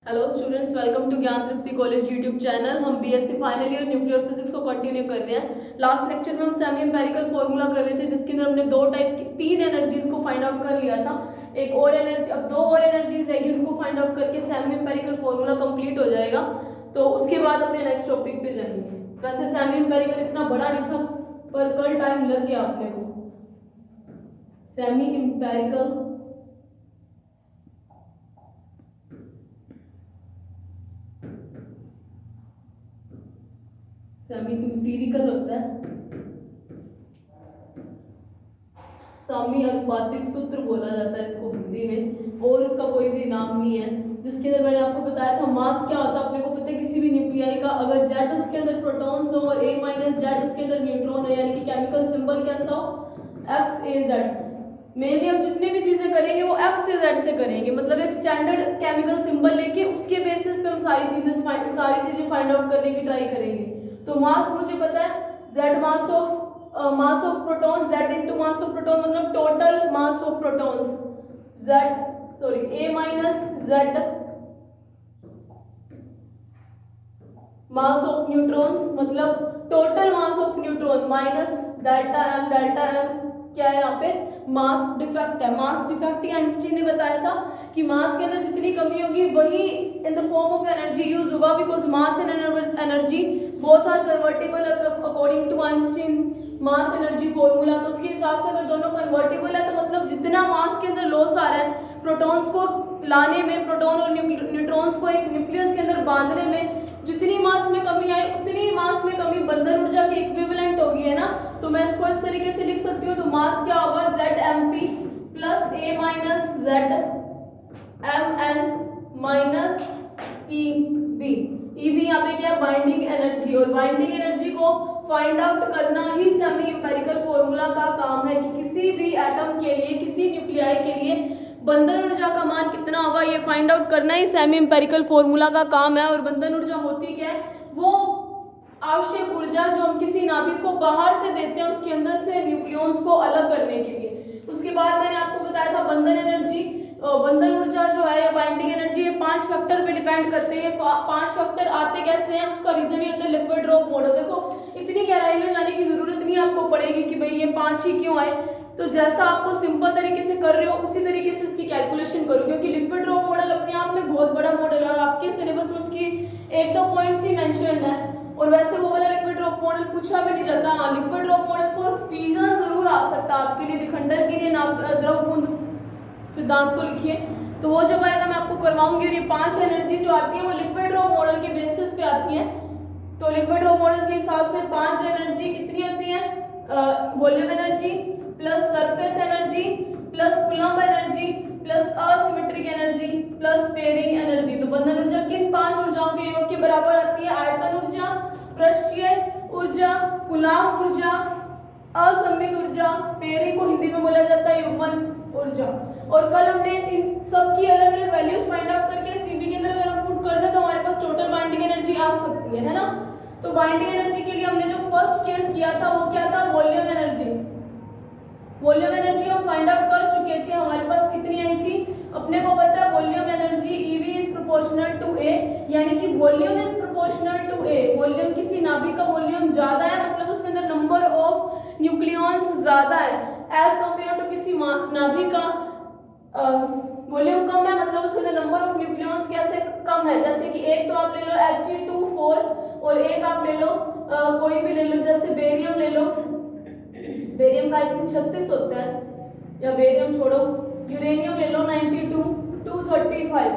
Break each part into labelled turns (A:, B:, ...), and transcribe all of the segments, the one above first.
A: Hello students, welcome to ज्ञान तृप्ति college YouTube channel. हम BSc final year nuclear physics को continue कर रहे हैं। लास्ट लेक्चर में हम सेमी एम्पिरिकल फॉर्मूला कर रहे थे, जिसके अंदर हमने दो टाइप की तीन एनर्जीज को फाइंड आउट कर लिया था। एक और एनर्जी, अब दो और एनर्जीज रहेगी, उनको फाइंड आउट करके सेमी एम्पिरिकल फॉर्मूला कंप्लीट हो जाएगा। तो उसके बाद अपने नेक्स्ट टॉपिक पे जाएंगे। वैसे सेमी एम्पिरिकल इतना बड़ा नहीं था, पर कल टाइम लग गया अपने को। सेमी एम्पिरिकल सेमी एम्पिरिकल होता है, सामी अनुपातिक सूत्र बोला जाता है इसको हिंदी में, और इसका कोई भी नाम नहीं है। जिसके अंदर मैंने आपको बताया था मास क्या होता है, अपने को पता है किसी भी न्यूक्लियाई का अगर जेड उसके अंदर प्रोटॉन्स हो और ए माइनस जेड उसके अंदर न्यूट्रॉन है, यानी कि केमिकल सिंबल कैसा हो, एक्स ए जेड। मेनली हम जितनी भी चीजें करेंगे वो एक्स से जेड से करेंगे, मतलब एक स्टैंडर्ड केमिकल सिंबल लेके उसके बेसिस पे हम सारी चीजें फाइंड आउट करने की ट्राई करेंगे। तो मास मुझे पता है, Z mass of proton, Z into mass of proton मतलब total mass of protons, A minus Z mass of neutrons मतलब total mass of neutron, minus delta M क्या है यहाँ पे, मास डिफेक्ट है। मास डिफेक्ट ही आइंस्टीन ने बताया था कि मास के अंदर जितनी कमी होगी वही in the form of energy use होगा, because mass and energy both are convertible according to Einstein mass energy formula. तो उसके हिसाब से अगर दोनों कन्वर्टेबल है तो मतलब जितना मास के अंदर लॉस आ रहा है प्रोटॉन्स को लाने में, प्रोटॉन और न्यूट्रॉन्स को एक न्यूक्लियस के अंदर बांधने में, जितनी मास में कमी आई उतनी मास में कमी बंधन ऊर्जा के इक्विवेलेंट होगी, है ना। तो मैं इसको इस तरीके से लिख सकती हूँ। तो मास क्या होगा, Z M P plus A minus Z M N minus E B. E B यहाँ पे क्या है, बाइंडिंग एनर्जी, और बाइंडिंग एनर्जी को फाइंड आउट करना ही सेमी एम्पिरिकल फॉर्मूला का काम है कि किसी भी एटम के लिए, किसी न्यूक्लियाई के लिए बंधन ऊर्जा का मान कितना होगा ये फाइंड आउट करना ही सेमी एम्पिरिकल फॉर्मूला का काम है। और बंधन ऊर्जा होती क्या है, वो आवश्यक ऊर्जा जो हम किसी नाभिक को बाहर से देते हैं उसके अंदर से न्यूक्लियॉन्स को अलग करने के लिए। उसके बाद मैंने आपको बताया था बंधन एनर्जी, बंधन ऊर्जा जो है या बाइंडिंग एनर्जी, ये 5 फैक्टर पे डिपेंड करते हैं। 5 फैक्टर आते कैसे हैं, उसका रीजन ये होता है लिक्विड ड्रॉप मॉडल। देखो इतनी गहराई में जाने की जरूरत नहीं आपको पड़ेगी कि भाई ये 5 ही क्यों आए, तो जैसा आपको सिंपल तरीके से कर रहे हो उसी तरीके से इसकी कैलकुलेशन करो, क्योंकि लिक्विड ड्रॉप मॉडल अपने आप में बहुत बड़ा मॉडल है और आपके सिलेबस में उसकी 1-2 पॉइंट्स ही मेंशन्ड है। और वैसे वो वाला लिक्विड ड्रॉप मॉडल पूछा भी नहीं जाता। हाँ, liquid drop model for fusion जरूर आ सकता है आपके लिए, विखंडन के लिए द्रव बूंद सिद्धांत को लिखिए, तो वो जब आएगा मैं आपको करवाऊंगी। और ये 5 एनर्जी जो आती है वो लिक्विड ड्रॉप मॉडल के बेसिस पे आती है। तो लिक्विड ड्रॉप मॉडल के हिसाब से 5 एनर्जी कितनी होती है, volume energy plus surface energy plus coulomb energy plus asymmetric energy plus pairing energy. तो बंधन ऊर्जा किन 5 ऊर्जाओं के योग के बराबर आती है, आयतन ऊर्जा, पृष्ठीय ऊर्जा, कूलम्ब ऊर्जा, असममित ऊर्जा, पेयरिंग को हिंदी में बोला जाता है युग्मन ऊर्जा। और कल हमने इन सब की अलग अलग वैल्यूज फाइंड आउट करके सीबी के अंदर अगर हम पुट कर दे तो हमारे पास टोटल बाइंडिंग एनर्जी आ सकती है ना। तो बाइंडिंग एनर्जी के लिए हमने जो फर्स्ट केस किया था वो क्या था, वॉल्यूम एनर्जी। वॉल्यूम एनर्जी हम फाइंड आउट कर चुके थे, हमारे पास कितनी आई थी, अपने को पता है volume energy EV is proportional to A, यानी कि volume is proportional to A। Volume, किसी नाभिक का वॉल्यूम ज्यादा है मतलब उसके अंदर नंबर ऑफ न्यूक्लियॉन्स ज्यादा है एज कंपेयर टू किसी नाभिक का वॉल्यूम कम है मतलब उसके अंदर नंबर ऑफ न्यूक्लियॉन्स कैसे कम है। जैसे कि एक तो आप ले लो He2 और एक आप ले लो कोई भी ले लो, जैसे बेरियम ले लो, बेरियम का आई थिंक 36 होता है, या बेरियम छोड़ो, यूरेनियम ले लो 92, 235।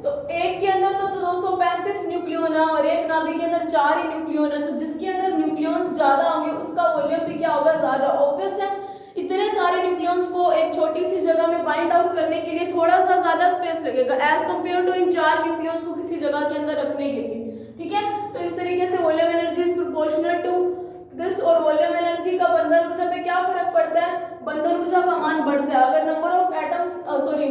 A: तो एक के अंदर तो 235 न्यूक्लियॉन है और एक नाभिक के अंदर 4 ही न्यूक्लियॉन है। तो जिसके अंदर न्यूक्लियॉन्स ज्यादा होंगे उसका वॉल्यूम भी क्या होगा, ज्यादा। ऑब्वियस है, इतने सारे न्यूक्लियॉन्स को एक छोटी सी जगह में बाइंड आउट करने के लिए थोड़ा सा ज्यादा स्पेस लगेगा एज कंपेयर टू इन 4 न्यूक्लियॉन्स को किसी जगह के अंदर रखने के लिए, ठीक है। तो इस तरीके से volume energy is proportional to this. और वॉल्यूम एनर्जी का बंधन ऊर्जा पे क्या फर्क पड़ता है, बंधन ऊर्जा का मान बढ़ता है। अगर number of atoms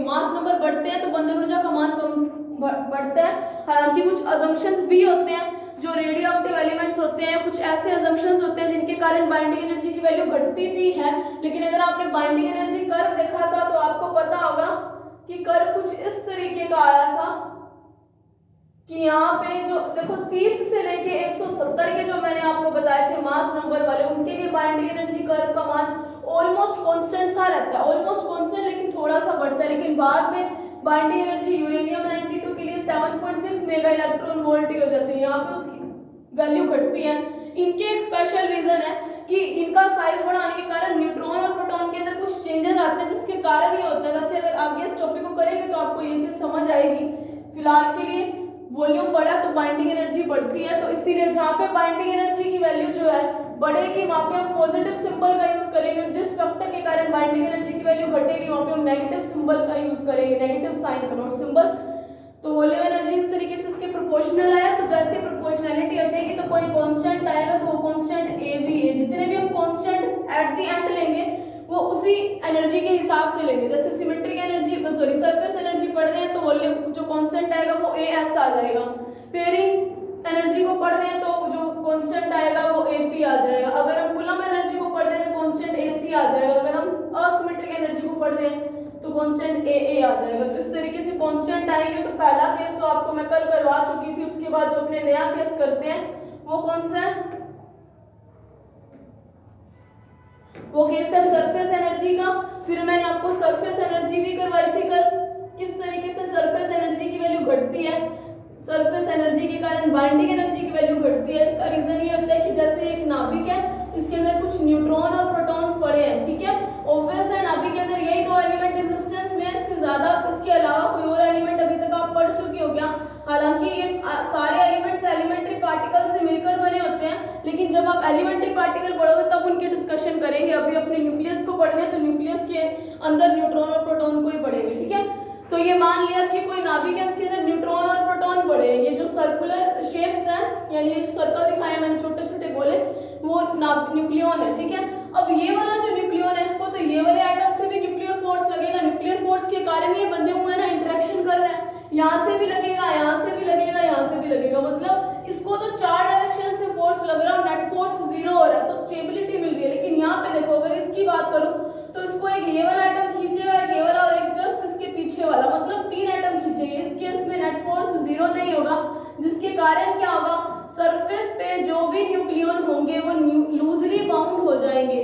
A: mass number बढ़ते हैं तो बंधन ऊर्जा का मान कम बढ़ता है। हालांकि कुछ अजम्पशंस भी होते हैं, जो रेडियो एक्टिव एलिमेंट्स होते हैं, कुछ ऐसे अजम्पशंस होते हैं जिनके कारण बाइंडिंग एनर्जी की वैल्यू घटती भी है। लेकिन अगर आपने बाइंडिंग एनर्जी कर्व देखा था तो आपको पता होगा कि कर्व कुछ इस तरीके का आया था, कि यहाँ पे जो देखो 30 से लेके 170 के जो मैंने आपको बताए थे मास नंबर वाले, उनके लिए बाइंडिंग एनर्जी कर्व का मान ऑलमोस्ट कांस्टेंट सा रहता है, ऑलमोस्ट कांस्टेंट, लेकिन थोड़ा सा बढ़ता है। लेकिन बाद में बाइंडिंग एनर्जी यूरेनियम 92 के लिए 7.6 मेगा इलेक्ट्रॉन वोल्ट ही हो जाती है, यहाँ पे उसकी वैल्यू घटती है। इनके एक स्पेशल रीजन है कि इनका साइज बढ़ाने के कारण न्यूट्रॉन और प्रोटॉन के अंदर कुछ चेंजेस आते हैं, जिसके कारण ये होता है। वैसे अगर आगे इस टॉपिक को करेंगे तो आपको ये चीज समझ आएगी। फिलहाल के लिए वॉल्यूम बढ़ा तो बाइंडिंग एनर्जी बढ़ती है, तो इसीलिए जहाँ पे बाइंडिंग एनर्जी की वैल्यू जो है बढ़ेगी वहाँ पे हम पॉजिटिव सिंबल का यूज करेंगे, और जिस फैक्टर के कारण बाइंडिंग एनर्जी की वैल्यू घटेगी वहाँ पे हम नेगेटिव सिंबल का यूज करेंगे, नेगेटिव साइन का, नॉट सिंबल। तो वॉल्यूम एनर्जी इस तरीके से इसके प्रोपोर्शनल आया, तो जैसे प्रोपोर्शनैलिटी हटेगी तो कोई कांस्टेंट आएगा, तो वो कांस्टेंट ए भी है। जितने भी हम कांस्टेंट एट द एंड लेंगे वो उसी एनर्जी के हिसाब से लेंगे। जैसे symmetric energy sorry surface energy पढ़ रहे हैं तो वॉल्यूम जो कांस्टेंट आएगा वो ए एस आ जाएगा। पेयरिंग एनर्जी को पढ़ रहे हैं तो जो कांस्टेंट आएगा वो एपी आ जाएगा। अगर हम कूलम एनर्जी को पढ़ रहे हैं तो कांस्टेंट एसी आ जाएगा। अगर हम असिमेट्रिक एनर्जी को पढ़ रहे हैं तो कांस्टेंट ए आ जाएगा। तो इस तरीके से कांस्टेंट आएंगे। तो पहला केस तो आपको मैं कल करवा चुकी थी, उसके बाद जो अपने नया केस करते हैं वो कौन सा है, वो केस है सरफेस एनर्जी का। फिर मैंने आपको सरफेस एनर्जी भी करवाई थी कल, किस तरीके से सरफेस एनर्जी की वैल्यू घटती है, सरफेस एनर्जी के कारण बाइंडिंग एनर्जी की वैल्यू घटती है। इसका रीजन ये होता है कि जैसे एक नाभिक है, इसके अंदर कुछ न्यूट्रॉन और प्रोटॉन्स पड़े हैं, ठीक है। ऑब्वियस है नाभिक के अंदर यही दो एलिमेंट एग्जिस्टेंस में, इसके ज्यादा इसके अलावा कोई और एलिमेंट अभी तक आप पढ़ चुकी हो क्या। हालांकि ये सारे एलिमेंट्स एलिमेंट्री पार्टिकल से मिलकर बने होते हैं, लेकिन जब आप एलिमेंट्री पार्टिकल पढ़ोगे तब उनकी डिस्कशन करेंगे। अभी अपने न्यूक्लियस को पढ़ने हैं तो न्यूक्लियस के अंदर न्यूट्रॉन और प्रोटॉन को ही पढ़ेंगे, ठीक है। तो ये मान लिया कि कोई नाभिक है, इसके अंदर न्यूट्रॉन और प्रोटॉन पड़े हैं। ये जो सर्कुलर शेप्स हैं, यानी ये जो सर्कल दिखाए मैंने छोटे छोटे गोले, वो न्यूक्लियन है, ठीक है। अब ये वाला जो न्यूक्लियन है, इसको तो ये वाले एटम से भी न्यूक्लियर फोर्स लगेगा। न्यूक्लियर फोर्स के कारण ये बंधे हुए हैं ना, इंटरेक्शन कर रहे हैं। यहाँ से भी लगेगा, यहाँ से भी लगेगा, यहाँ से भी लगेगा, मतलब इसको तो चार डायरेक्शन से फोर्स लग रहा है और नेट फोर्स 0 हो रहा है, तो स्टेबिलिटी मिल रही है। लेकिन यहाँ पे देखो, अगर इसकी बात करूं तो इसको एक ये वाला एटम खींचेगा, एक ये वाला और एक जस्ट इसके पीछे वाला, मतलब 3 एटम खींचेंगे। इस केस में नेट फोर्स 0 नहीं होगा, जिसके कारण क्या होगा, सरफेस पे जो भी न्यूक्लियन होंगे वो लूजली बाउंड हो जाएंगे।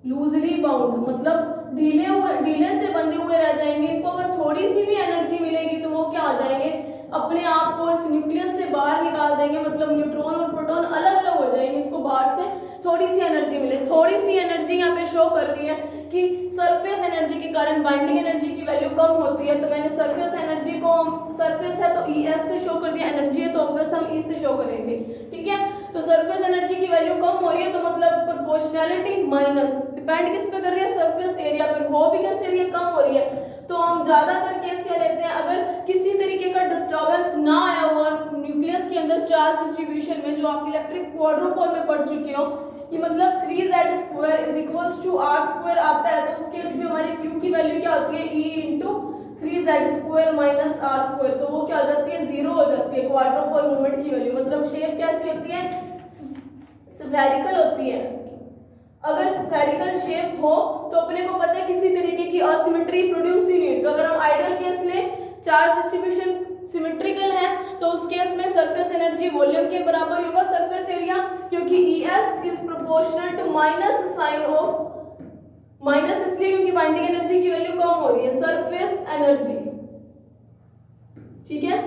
A: लूजली बाउंड मतलब ढीले से बंधे हुए रह जाएंगे। इनको अगर थोड़ी सी भी एनर्जी मिलेगी तो वो क्या आ जाएंगे, अपने आप को इस न्यूक्लियस से बाहर निकाल देंगे, मतलब न्यूट्रॉन और प्रोटॉन अलग अलग हो जाएंगे। इसको बाहर से थोड़ी सी एनर्जी मिले, थोड़ी सी एनर्जी यहाँ पे शो कर रही है कि सरफेस एनर्जी के कारण बाइंडिंग एनर्जी की वैल्यू कम होती है। तो मैंने सरफेस एनर्जी को, सरफेस है तो ई एस से शो कर दिया, एनर्जी है तो ऑब्वियस हम ई से शो करेंगे, ठीक है। तो सरफेस एनर्जी की वैल्यू कम हो रही है, तो मतलब प्रोपोर्शनैलिटी माइनस, डिपेंड किस पे कर रही है, सरफेस एरिया पर। हो भी कैसे रही है, कम हो रही है। तो हम ज्यादातर केस क्या लेते हैं, अगर किसी तरीके का डिस्टर्बेंस ना आया हुआ न्यूक्लियस के अंदर चार्ज डिस्ट्रीब्यूशन में, जो आप इलेक्ट्रिक क्वाड्रोपोल में पढ़ चुके हो कि मतलब 3z² = r² आता है, तो उस केस में हमारी q की वैल्यू क्या होती है, e × 3z² - r², तो वो क्या हो जाती है, 0 हो जाती है क्वाड्रोपोल मोमेंट की वैल्यू। मतलब शेप कैसी होती है, स्फेरिकल होती है। अगर स्फेरिकल शेप हो तो अपने को पता है किसी तरीके की असिमेट्री प्रोड्यूस ही नहीं हुई। तो अगर हम आइडियल केस लें, चार्ज डिस्ट्रीब्यूशन सिमेट्रिकल है, तो उस केस में सरफेस एनर्जी वॉल्यूम के बराबर ही होगा सरफेस एरिया, क्योंकि ES is proportional to minus sign of, minus इसलिए क्योंकि बाइंडिंग एनर्जी की वैल्यू कम हो रही है, सरफेस एनर्जी, ठीक है।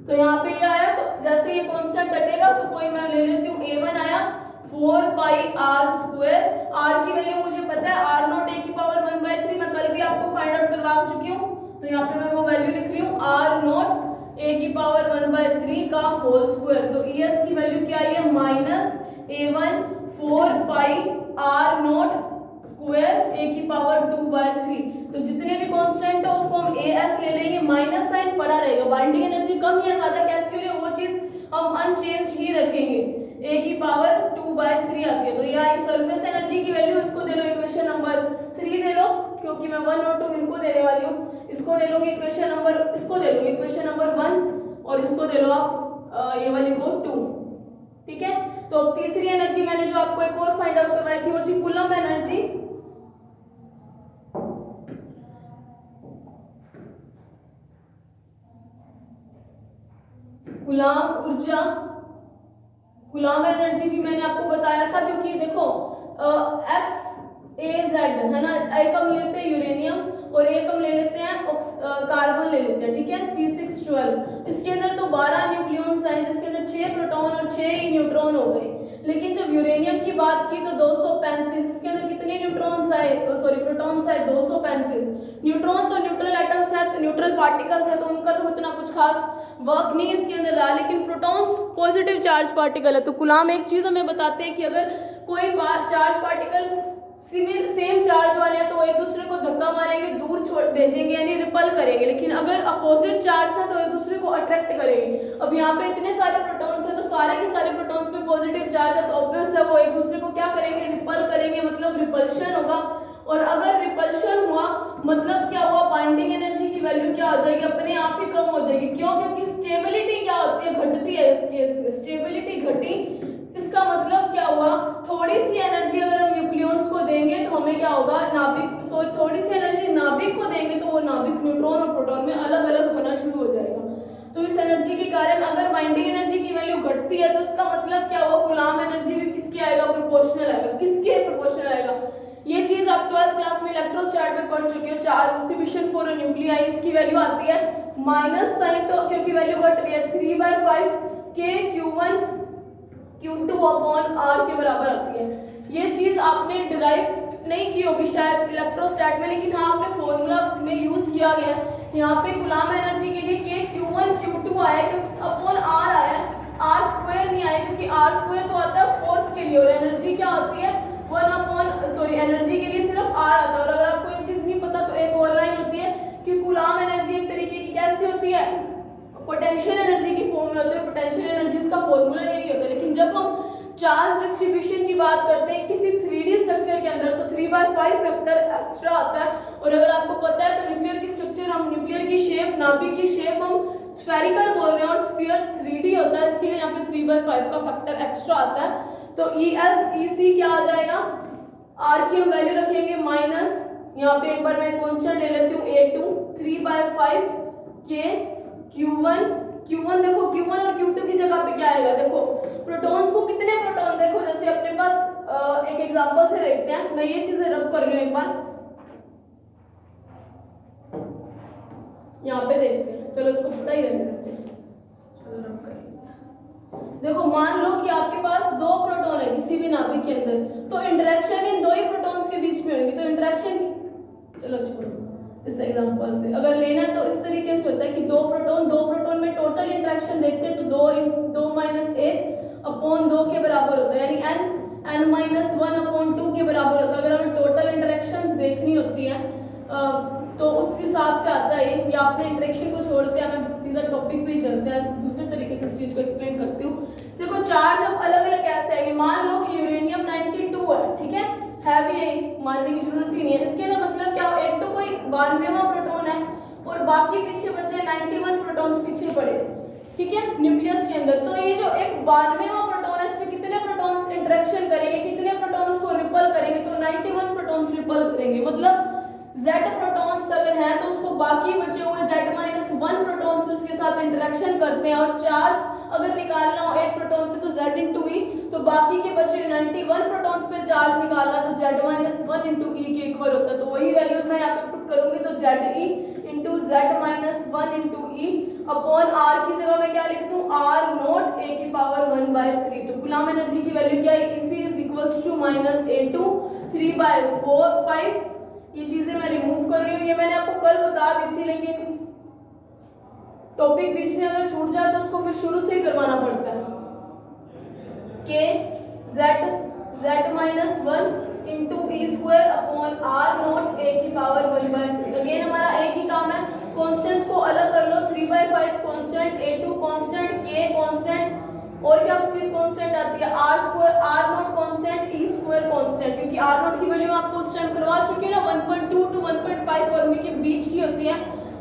A: तो यहाँ पे ये आया, तो जैसे ये कांस्टेंट कटेगा तो कोई मैं ले लेती हूँ, A1 आया 4πr²। r की वैल्यू मुझे पता है, r0 a⁻1/3, मैं कल भी आपको फाइंड आउट करवा चुकी हूँ। तो यहाँ पे मैं वो वैल्यू लिख रही हूँ, r0 a⁻1/3 का होल स्क्वायर। तो ES की वैल्यू क्या आई है, -A1 4πr0² a⁻2/3। तो जितने भी कांस्टेंट है उसको हम AS ले लेंगे, माइनस साइन पड़ा रहेगा। बाइंडिंग एनर्जी कम या ज्यादा कैसी हो रही है वो चीज हम अनचेंज्ड ही रखेंगे, a⁻2/3 आती है। तो यहाँ सरफेस एनर्जी की वैल्यू, इसको दे लो इक्वेशन नंबर 3 दे लो, क्योंकि मैं 1 और 2 इनको देने वाली हूँ। इसको दे लोगे इक्वेशन नंबर, इसको दे लोगे इक्वेशन नंबर 1 और इसको दे लो आप ये वाली को 2, ठीक है। तो अब तीसरी एनर्जी मैंने जो आपको एक और फाइंड आउट करवाई थी वो थी कूलम एनर्जी। गुलाम ऊर्जा, गुलाम एनर्जी भी मैंने आपको बताया था, क्योंकि देखो एक्स ए जेड है ना, एक हम लेते हैं यूरेनियम और एक हम ले लेते हैं कार्बन ले लेते हैं, ठीक है, C612। इसके अंदर तो 12 न्यूक्लियॉन्स आए जिसके अंदर 6 प्रोटॉन और 6 ही न्यूट्रॉन हो गए। लेकिन जब यूरेनियम की बात की तो 235, इसके अंदर कितने न्यूट्रॉन्स आए, सॉरी प्रोटॉन्स आए 235। न्यूट्रॉन तो न्यूट्रल एटम्स है, तो न्यूट्रल पार्टिकल्स है, तो उनका तो इतना कुछ खास वर्क नहीं इसके अंदर रहा। लेकिन प्रोटॉन्स पॉजिटिव चार्ज पार्टिकल है, तो कलाम एक चीज हमें बताते हैं कि अगर कोई चार्ज पार्टिकल सेम चार्ज वाले हैं तो वो एक दूसरे को धक्का मारेंगे, दूर छोड़ भेजेंगे यानी रिपल करेंगे। लेकिन अगर अपोजिट चार्ज है तो एक दूसरे को अट्रैक्ट करेंगे। अब यहाँ पे इतने सारे प्रोटॉन्स हैं तो सारे के सारे प्रोटॉन्स पे पॉजिटिव चार्ज है, तो ऑब्वियस है वो एक दूसरे को क्या करेंगे, रिपल करेंगे, मतलब रिपल्शन होगा। और अगर रिपल्शन हुआ मतलब क्या हुआ, बाइंडिंग एनर्जी की वैल्यू क्या हो जाएगी, अपने आप ही कम हो जाएगी। क्यों? क्योंकि स्टेबिलिटी क्या होती है, घटती है। इस केस में स्टेबिलिटी घटी, इसका मतलब क्या हुआ, थोड़ी सी एनर्जी अगर हम न्यूक्लियॉन्स को देंगे तो हमें क्या होगा, नाभिक, सॉरी थोड़ी सी एनर्जी नाभिक को देंगे तो वो नाभिक न्यूट्रॉन और प्रोटॉन में अलग अलग होना शुरू हो जाएगा। तो इस एनर्जी के कारण अगर बाइंडिंग एनर्जी की वैल्यू घटती है तो इसका मतलब क्या हुआ, कूलाम एनर्जी भी किसके आएगा, प्रोपोर्शनल आएगा। किसके प्रोपोर्शनल आएगा, ये चीज आप 12th क्लास में इलेक्ट्रोस्टैट में पढ़ चुके हो। चार्ज डिस्ट्रीब्यूशन फॉर न्यूक्लियाई, इसकी वैल्यू आती है माइनस साइन, तो क्योंकि वैल्यू घट रही है 3/5 के Q1 Q2 अपॉन R के बराबर आती है। ये चीज आपने डिराइव नहीं की होगी शायद इलेक्ट्रोस्टैट में, लेकिन हाँ आपने फॉर्मूला में यूज किया गया है। यहाँ पे कूलाम एनर्जी के लिए के Q1 Q2 आया अपॉन R आया, R स्क्वायर नहीं आया, क्योंकि R स्क्वायर तो आता है फोर्स के लिए और एनर्जी क्या होती है 1 अपॉन, सॉरी एनर्जी के लिए सिर्फ R आता है। और अगर आपको ये चीज नहीं पता तो एक और लाइन होती है कि कूलाम एनर्जी एक तरीके की कैसी होती है, पोटेंशियल एनर्जी की फॉर्म में होती है। पोटेंशियल एनर्जी इसका फॉर्मूला यही होता है। लेकिन जब हम चार्ज डिस्ट्रीब्यूशन की बात करते हैं किसी 3D स्ट्रक्चर के अंदर तो 3/5 फैक्टर एक्स्ट्रा आता है। और अगर आपको पता है तो न्यूक्लियर की स्ट्रक्चर, हम न्यूक्लियर की शेप, नाभिक की शेप हम स्फेरिकल बोल रहे हैं और स्फीयर 3D होता है, इसलिए यहाँ पे 3/5 का फैक्टर एक्स्ट्रा आता है। तो EC क्या आ जाएगा, R की हम वैल्यू रखेंगे माइनस, यहाँ पे एक बार मैं कॉन्स्टेंट ले लेती हूँ A2 3/5 के Q1 देखो Q1 और Q2 की जगह पे क्या आएगा, देखो प्रोटॉन्स को कितने प्रोटॉन, देखो जैसे अपने पास एक एग्जांपल से देखते हैं, मैं ये चीजें रब कर रही हूँ एक बार, यहाँ पे देखते हैं, चलो इसको छोटा ही रहने देते हैं, चलो रब कर लेते हैं। देखो मान लो कि आपके पास 2 प्रोटॉन है किसी भी नाभिक के अंदर, तो इंटरेक्शन इन 2 ही प्रोटॉन्स के बीच में होगी। तो इंटरेक्शन, चलो छोड़ो इस एग्जांपल से अगर लेना है तो इस तरीके से होता है कि 2 प्रोटॉन में टोटल इंटरेक्शन देखते हैं तो 2 - 1 अपॉन 2 के बराबर होता है, यानी n-1 अपॉन 2 के बराबर होता है। अगर हमें टोटल इंटरेक्शंस देखनी होती है तो उस हिसाब से आता है। या अपने इंटरेक्शन को छोड़ते हैं, हमें सीधा टॉपिक पे ही चलते हैं, दूसरे तरीके से इस चीज को एक्सप्लेन करती हूँ। देखो चार्ज अब अलग अलग कैसे आएंगे, मान लो कि यूरेनियम 92 है, ठीक है भी यही, मानने की जरूरत ही नहीं है। इसके अंदर मतलब क्या हो, एक तो कोई 92वां प्रोटॉन है और बाकी पीछे बचे 91 प्रोटॉन्स पीछे पड़े, ठीक है, न्यूक्लियस के अंदर। तो ये जो एक 92वां प्रोटॉन है इसमें कितने प्रोटॉन्स इंटरेक्शन करेंगे, कितने प्रोटॉन उसको रिपल करेंगे, तो 91 प्रोटॉन्स रिपल करेंगे। मतलब Z प्रोटॉन्स अगर हैं तो उसको बाकी बचे हुए Z-1 प्रोटॉन्स उसके साथ इंटरेक्शन करते हैं। और चार्ज अगर निकालना हो एक प्रोटॉन पे तो Z/E, तो बाकी के बचे 91 प्रोटॉन्स पे चार्ज निकालना तो Z-1 के इक्वल होता है। तो वही वैल्यूज मैं यहाँ पे पुट करूंगी, तो ZE into Z-1 upon R की जगह मैं क्या लिख दूं, R0 A की पावर 1/3। तो कूलाम एनर्जी की वैल्यू क्या है, EC is equals to -A2 3/5। ये चीजें मैं रिमूव कर रही हूँ, ये मैंने आपको कल बता दी थी, लेकिन टॉपिक बीच में अगर छूट जाए तो उसको फिर शुरू से ही करवाना पड़ता है। के Z-1 into E² upon R0 A की पावर 1/3। अगेन हमारा एक ही काम है, कॉन्स्टेंट्स को अलग कर लो, 3/5 constant, A2 constant, K constant, और क्या चीज कांस्टेंट आती है, R0 कांस्टेंट, E² कांस्टेंट, क्योंकि R0 की वैल्यू आपको उस टाइम करवा चुकी है ना, 1.2 to 1.5 फॉर्मी के बीच की होती है।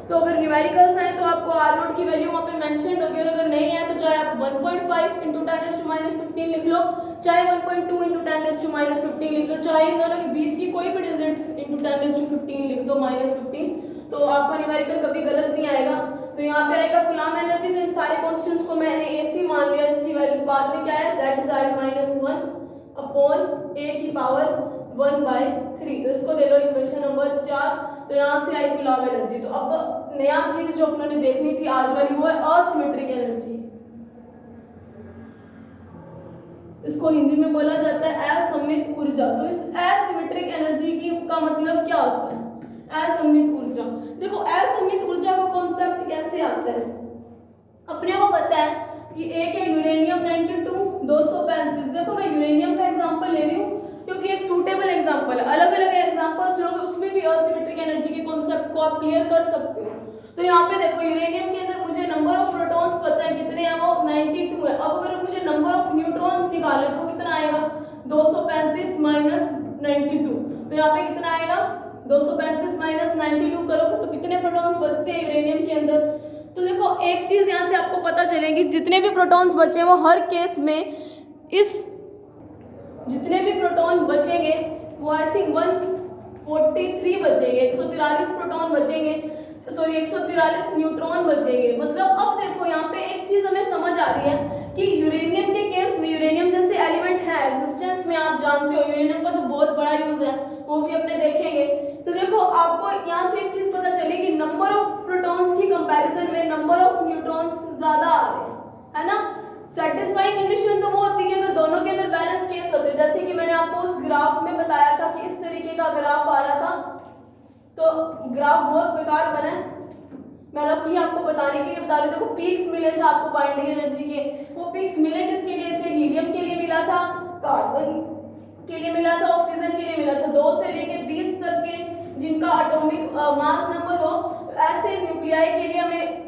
A: तो अगर न्यूमेरिकल्स हैं तो आपको R0 की वैल्यू वहाँ पे मेंशन होगी, और अगर नहीं है तो चाहे आप 1.5 × 10⁻15 लिख लो, चाहे 1.2 × 10⁻15 लिख लो, चाहे इन दोनों के बीच की कोई भी डिजिट × 10⁻15 लिख दो -15, तो आपका न्यूमेरिकल कभी गलत नहीं आएगा। तो यहाँ पे आएगा कूलम्ब एनर्जी। तो इन सारे कॉन्स्टेंट्स को मैंने AC मान लिया, इसकी वैल्यू बाद में क्या है z(-1) अपॉन a की पावर 1/3। तो इसको दे लो इक्वेशन नंबर 4। तो यहाँ से आई कूलम्ब एनर्जी। तो अब नया चीज जो अपनों ने देखनी थी आज वाली वो है असिमेट्रिक एनर्जी। इसको हिंदी में बोला जाता है असममित ऊर्जा। तो इस एसिमेट्रिक एनर्जी की का मतलब क्या होता है? असममित ऊर्जा। देखो असममित ऊर्जा का कॉन्सेप्ट कैसे आता है, अपने को पता है कि एक है यूरेनियम 92 235। देखो मैं यूरेनियम का एग्जांपल ले रही हूँ क्योंकि एक सूटेबल एग्जांपल है। अलग अलग एग्जांपल्स लोगे उसमें भी असिमेट्रिक एनर्जी के कॉन्सेप्ट को आप क्लियर कर सकते हो। तो यहाँ पे देखो यूरेनियम के अंदर मुझे नंबर ऑफ प्रोटॉन्स पता है कितने हैं, वो 92 है। अब अगर मुझे नंबर ऑफ न्यूट्रॉन्स निकालना है तो कितना आएगा 235 माइनस 92। तो यहाँ पे कितना आएगा 235 माइनस 92 करोगे तो कितने प्रोटॉन्स बचते हैं यूरेनियम के अंदर। तो देखो एक चीज यहाँ से आपको पता चलेगी, जितने भी प्रोटॉन्स बचे वो हर केस में जितने भी प्रोटॉन बचेंगे वो आई थिंक 143 बचेंगे, 143 प्रोटॉन बचेंगे, सॉरी 143 न्यूट्रॉन बचेंगे। मतलब अब देखो यहाँ पे एक चीज हमें समझ आ रही है कि यूरेनियम के केस में, यूरेनियम जैसे एलिमेंट है एग्जिस्टेंस में, आप जानते हो यूरेनियम का तो बहुत बड़ा यूज है, वो भी अपने देखेंगे। तो देखो आपको यहाँ से एक चीज पता चली कि नंबर ऑफ प्रोटॉन्स की कंपैरिजन में नंबर ऑफ न्यूट्रॉन्स ज्यादा आ रहे हैं, है ना। सेटिस्फाइंग कंडीशन तो वो होती है अगर दोनों के अंदर बैलेंस केस होते हैं। जैसे कि मैंने आपको उस ग्राफ में बताया था कि इस तरीके का ग्राफ आ रहा था, तो ग्राफ बहुत बेकार बना है। मैं रफली आपको बताने के लिए बता रही हूँ। देखो पीक्स मिले थे आपको बाइंडिंग एनर्जी के, वो पीक्स मिले किसके लिए थे? हीलियम के लिए मिला था, कार्बन के लिए मिला था, ऑक्सीजन के लिए मिला था। 2 से लेके 20 तक के जिनका एटॉमिक मास नंबर हो, ऐसे न्यूक्लियाई के लिए हमें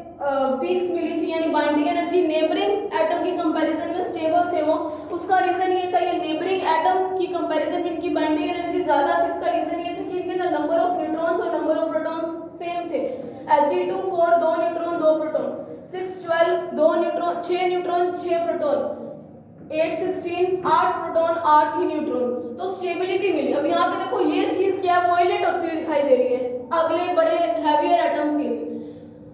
A: पीक्स मिली थी, यानी बाइंडिंग एनर्जी नेबरिंग एटम की कंपैरिजन में स्टेबल थे वो। उसका रीजन ये था, ये नेबरिंग एटम की कंपैरिजन में इनकी बाइंडिंग एनर्जी ज्यादा थी। इसका रीजन ये था कि इनके अंदर नंबर ऑफ न्यूट्रॉन्स और नंबर ऑफ प्रोटॉन्स सेम थे। He2 4 2 neutron 2 proton, 612 2 neutron 6 neutron 6 proton, 816 8 proton 8 ही न्यूट्रॉन। तो स्टेबिलिटी मिली। अब यहाँ पे देखो ये चीज क्या है, वॉयलेट होती हुई दिखाई दे रही है अगले बड़े हैवियर एटम्स के लिए।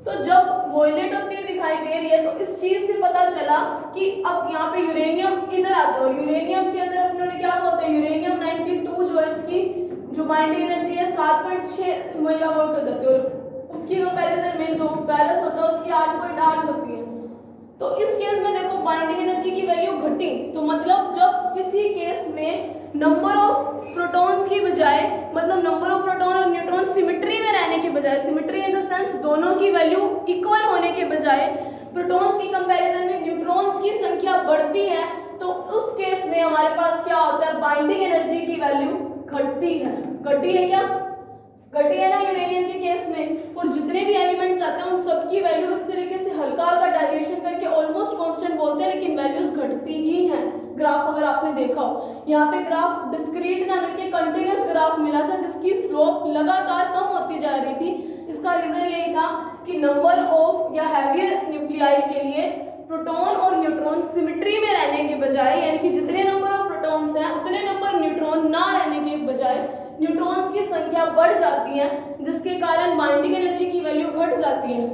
A: तो जब वॉयलेट होती हुई दिखाई दे रही है तो इस चीज से पता चला कि अब यहाँ पे यूरेनियम इधर आता है, और यूरेनियम के अंदर अपनों ने क्या बोलते हैं, यूरेनियम 92 जो है इसकी जो बाइंडिंग एनर्जी है 7.6 मेगावाट हो जाती है, और उसकी कंपैरिजन में जो फेरस होता है उसकी 8.8 होती है। तो इस केस में देखो बाइंडिंग एनर्जी की वैल्यू घटी। तो मतलब जब किसी केस में नंबर ऑफ प्रोटॉन्स की बजाय, मतलब नंबर ऑफ प्रोटॉन और न्यूट्रॉन सिमेट्री में रहने के बजाय, सिमेट्री इन द सेंस दोनों की वैल्यू इक्वल होने के बजाय प्रोटॉन्स की कंपैरिजन में न्यूट्रॉन्स की संख्या बढ़ती है, तो उस केस में हमारे पास क्या होता है, बाइंडिंग एनर्जी की वैल्यू घटती है। घटी है क्या? घटी है ना यूरेनियम के केस में। और जितने भी एलिमेंट्स आते हैं उन सबकी वैल्यू इस तरीके से हल्का हल्का डेविएशन करके ऑलमोस्ट कांस्टेंट बोलते हैं, लेकिन वैल्यूज घटती ही हैं। ग्राफ अगर आपने देखा हो, यहाँ पे ग्राफ डिस्क्रीट ना मिलके कंटिन्यूअस ग्राफ मिला था जिसकी स्लोप लगातार कम होती जा रही थी। इसका रीजन यही था कि नंबर ऑफ या हैवियर न्यूक्लियाई के लिए प्रोटॉन और न्यूट्रॉन सिमेट्री में रहने के बजाय, यानी कि जितने नंबर ऑफ प्रोटॉन्स हैं उतने नंबर न्यूट्रॉन ना रहने के बजाय न्यूट्रॉन्स की संख्या बढ़ जाती है, जिसके कारण बाइंडिंग एनर्जी की वैल्यू घट जाती है।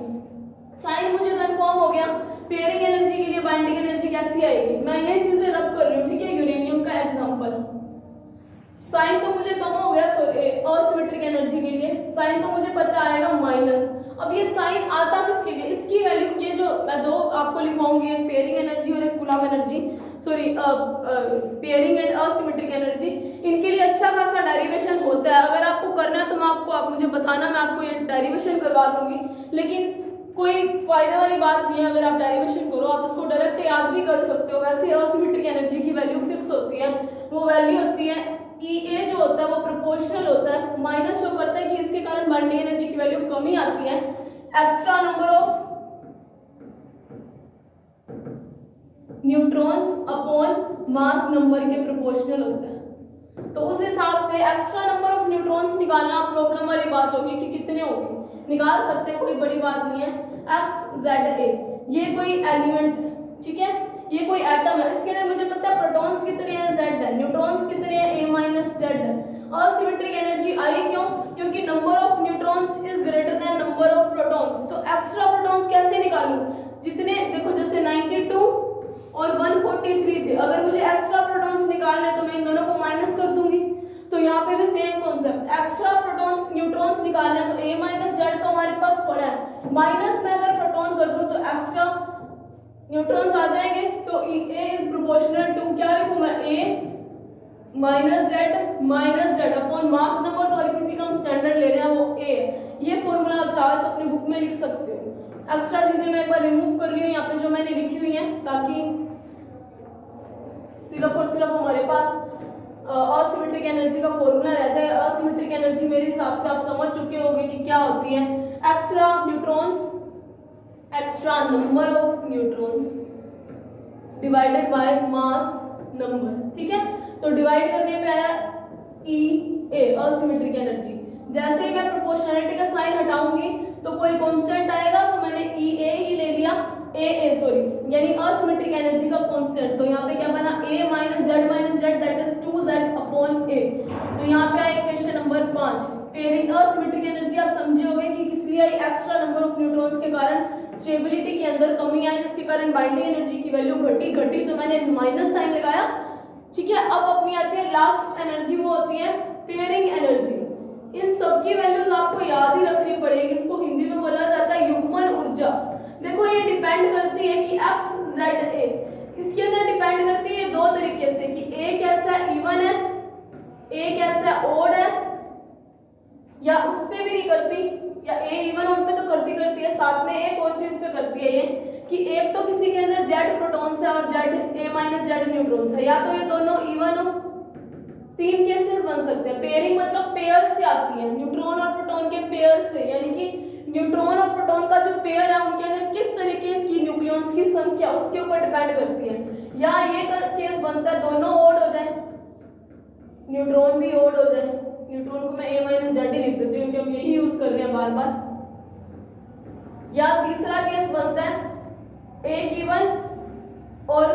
A: साइन मुझे कंफर्म हो गया। पेयरिंग एनर्जी के लिए बाइंडिंग एनर्जी कैसी आएगी, मैं ये चीजें रब कर रही हूँ, ठीक है। यूरेनियम का एग्जांपल, साइन तो मुझे कम हो गया, सॉरी असिमेट्रिक एनर्जी के लिए साइन तो मुझे पता आएगा माइनस। अब ये साइन आता किसके लिए, इसकी वैल्यू, ये जो मैं दो आपको लिखवाऊंगी, एक पेयरिंग एनर्जी और एक coulomb energy, sorry pairing and asymmetric energy, इनके लिए अच्छा खासा डेरिवेशन होता है। अगर आपको करना है तो मैं आपको, आप मुझे बताना, मैं आपको ये डेरिवेशन करवा दूंगी, लेकिन कोई फायदे वाली बात नहीं है। अगर आप डेरिवेशन करो, आप इसको डायरेक्ट याद भी कर सकते हो। वैसे असिमेट्रिक एनर्जी की वैल्यू फिक्स होती है, वो वैल्यू होती है E A जो होता है वो प्रोपोर्शनल होता है, माइनस शो करता है कि इसके कारण बाइंडिंग एनर्जी की वैल्यू कमी आती है। Extra number of neutrons upon mass number के प्रोपोर्शनल होता है। तो उस हिसाब से एक्स्ट्रा नंबर ऑफ न्यूट्रॉन्स निकालना प्रॉब्लम वाली बात होगी कि कितने होंगे, निकाल सकते हैं, कोई बड़ी बात नहीं है। एक्स जेड ए, ये कोई एलिमेंट, ठीक है, ये कोई एटम है, इसके अंदर मुझे पता है प्रोटॉन्स कितने हैं, जेड है, न्यूट्रॉन्स कितने हैं, ए माइनस जेड है। असिमेट्रिक एनर्जी आई क्यों, क्योंकि number of neutrons is greater than number of protons. तो एक्स्ट्रा प्रोटॉन्स कैसे निकालूं? जितने देखो जैसे 92 और 143 थे, अगर मुझे एक्स्ट्रा प्रोटॉन्स निकालने तो मैं इन दोनों को माइनस कर दूंगी। तो यहाँ पे भी same concept, extra protons neutrons निकालने तो a माइनस जेड तो हमारे पास पड़ा है, माइनस में अगर प्रोटॉन कर दूं तो एक्स्ट्रा न्यूट्रॉन्स आ जाएंगे। तो a इज प्रोपोर्शनल टू क्या लिखूं मैं, a minus Z upon mass number. तो हर किसी का हम स्टैंडर्ड ले रहे हैं वो a। ये फॉर्मूला आप चाहे तो अपनी बुक में लिख सकते हो। एक्स्ट्रा चीजें मैं एक बार रिमूव कर रही हूँ यहाँ पे जो मैंने लिखी हुई है, ताकि सिर्फ और सिर्फ हमारे पास असिमेट्रिक एनर्जी का फॉर्मूला रह जाए। असिमेट्रिक एनर्जी मेरे हिसाब से आप समझ चुके होंगे कि क्या होती है। Extra neutrons, extra number of neutrons divided by mass number, ठीक है। तो डिवाइड करने पे आया E A असिमेट्रिक एनर्जी। जैसे ही मैं प्रोपोर्शनैलिटी का साइन हटाऊंगी तो कोई कांस्टेंट आएगा, तो मैंने E A ही ले लिया, यानी असिमेट्रिक एनर्जी का कांस्टेंट। तो यहाँ पे क्या बना, a minus Z that is 2z upon a। तो यहाँ पे आया equation number 5। Pairing asymmetric energy आप समझे होंगे कि किस लिए आई, एक्स्ट्रा नंबर ऑफ न्यूट्रॉन्स के कारण स्टेबिलिटी के अंदर कमी आई, जिसके कारण बाइंडिंग एनर्जी की वैल्यू घटी, तो मैंने माइनस साइन लगाया, ठीक है। अब अपनी आती है लास्ट एनर्जी, वो होती है पेयरिंग एनर्जी। इन सबकी वैल्यूज आपको याद ही रखनी पड़ेगी। इसको हिंदी में बोला जाता है युग्मन ऊर्जा। देखो ये डिपेंड करती है कि x z a, इसके अंदर डिपेंड करती है दो तरीके से कि a कैसा इवन है, a कैसा ओड है, या उस पे भी नहीं करती, या a इवन ओड पे तो करती है, साथ में एक और चीज पे करती है ये कि एक तो किसी के अंदर z प्रोटॉन्स है और z a minus Z neutrons है, या तो ये दोनों इवन हो। तीन केसेस बन सकते हैं। पेयरिंग मतलब पेयर से आती है, न्यूट्रॉन और प्रोटॉन के पेयर से, यानी कि न्यूट्रॉन और प्रोटॉन का जो पेयर है उनके अंदर किस तरीके की न्यूक्लियॉन्स की संख्या उसके ऊपर डिपेंड करती है। या ये केस बनता है दोनों ओड हो जाए, न्यूट्रॉन भी ओड हो जाए, न्यूट्रॉन को मैं a माइनस जेड ही लिख देती हूँ क्योंकि हम यही यूज कर रहे हैं बार बार। या तीसरा केस बनता है एक इवन और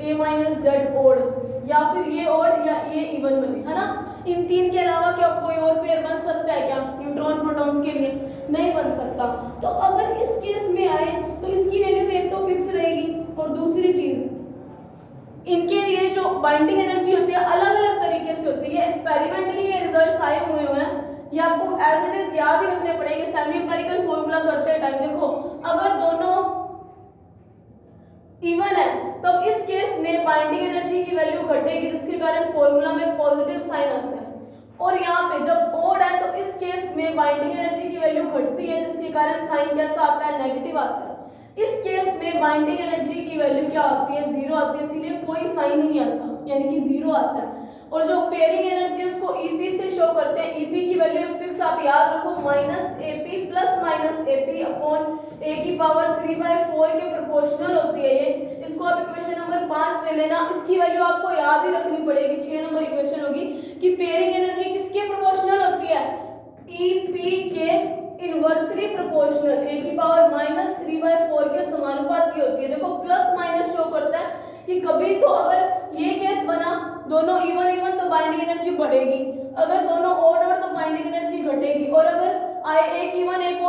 A: a माइनस जेड ओड, या फिर ये ओड या ये इवन बने, है ना। इन तीन के अलावा क्या कोई और पेयर बन सकता है क्या न्यूट्रॉन प्रोटॉन्स के लिए? नहीं बन सकता। तो अगर इस केस में आए तो इसकी वैल्यू भी एक तो फिक्स रहेगी, और दूसरी चीज इनके लिए जो बाइंडिंग एनर्जी होती है अलग अलग तरीके से होती है। एक्सपेरिमेंटली ये रिजल्ट्स आए हुए हैं, ये आपको एज इट इज याद ही रखने पड़ेंगे सेमी एम्पिरिकल फॉर्मूला करते टाइम। देखो अगर दोनों इवन है तब इस केस में बाइंडिंग एनर्जी की वैल्यू घटेगी, जिसके कारण फॉर्मूला में पॉजिटिव साइन आता है। और यहाँ पे जब ओड है तो इस केस में बाइंडिंग एनर्जी की वैल्यू घटती है, जिसके कारण साइन कैसा आता है, नेगेटिव आता है। इस केस में बाइंडिंग एनर्जी की वैल्यू क्या आती है, जीरो आती है, इसीलिए कोई साइन ही नहीं आता, यानी कि जीरो आता है। और जो पेयरिंग एनर्जी उसको ईपी से शो करते हैं। ईपी की वैल्यू फिक्स आप याद रखो, minus A P plus minus A P upon A की पावर 3/4 के प्रोपोर्शनल होती है ये। इसको आप इक्वेशन नंबर 5 ले लेना, इसकी वैल्यू आपको याद ही रखनी पड़ेगी। 6 नंबर इक्वेशन होगी कि पेयरिंग एनर्जी किसके प्रोपोर्शनल होती है, ईपी के इनवर्सली प्रोपोर्शनल, ए की पावर माइनस 3/4 के समानुपाती होती है। देखो प्लस माइनस शो करता है कि कभी तो अगर ये केस बना दोनों इवन तो बाइंडिंग एनर्जी बढ़ेगी, अगर दोनों ओड तो बाइंडिंग एनर्जी घटेगी, और अगर आए एक इवन एक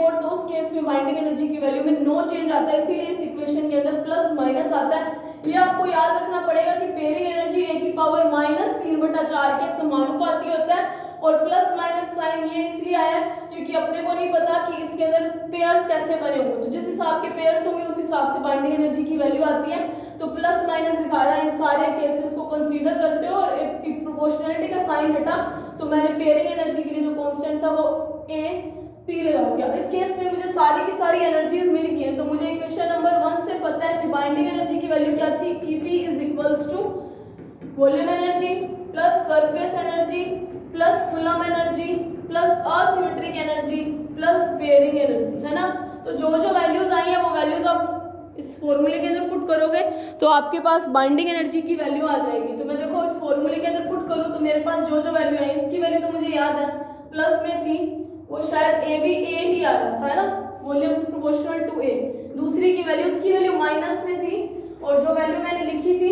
A: ओड तो उस केस में बाइंडिंग एनर्जी की वैल्यू में नो चेंज आता है। इसीलिए इस इक्वेशन के अंदर प्लस माइनस आता है। ये आपको याद रखना पड़ेगा कि पेयरिंग एनर्जी ए की पावर माइनस 3/4 के समानुपाती होता है। और प्लस माइनस साइन ये इसलिए आया क्योंकि अपने को नहीं पता कि इसके अंदर पेयर्स कैसे बने होंगे, तो जिस हिसाब के पेयर्स होंगे उस हिसाब से बाइंडिंग एनर्जी की वैल्यू आती है। तो प्लस माइनस दिखा रहा है, इन सारे केसेस को कंसीडर करते हो और एक प्रोपोर्शनलिटी का साइन हटा तो मैंने पेयरिंग एनर्जी के लिए जो कांस्टेंट था वो ए पी लगा दिया। इस केस में मुझे सारी की सारी एनर्जीज मिल गई हैं, तो मुझे इक्वेशन नंबर 1 से पता है कि बाइंडिंग एनर्जी की वैल्यू क्या थी, Ep is equals to volume energy plus surface energy plus coulomb energy plus asymmetric energy plus pairing energy, है ना। तो जो जो वैल्यूज आई हैं वो वैल्यूज आप इस फॉर्मूले के अंदर पुट करोगे तो आपके पास बाइंडिंग एनर्जी की वैल्यू आ जाएगी। तो मैं देखो इस फॉर्मूले के अंदर पुट करूँ तो मेरे पास जो जो वैल्यू है, इसकी वैल्यू तो मुझे याद है प्लस में थी, वो शायद ए भी ए ही आ रहा था, है ना, वॉल्यूम इज प्रोपोर्शनल टू ए। दूसरी की वैल्यू, उसकी वैल्यू माइनस में थी, और जो वैल्यू मैंने लिखी थी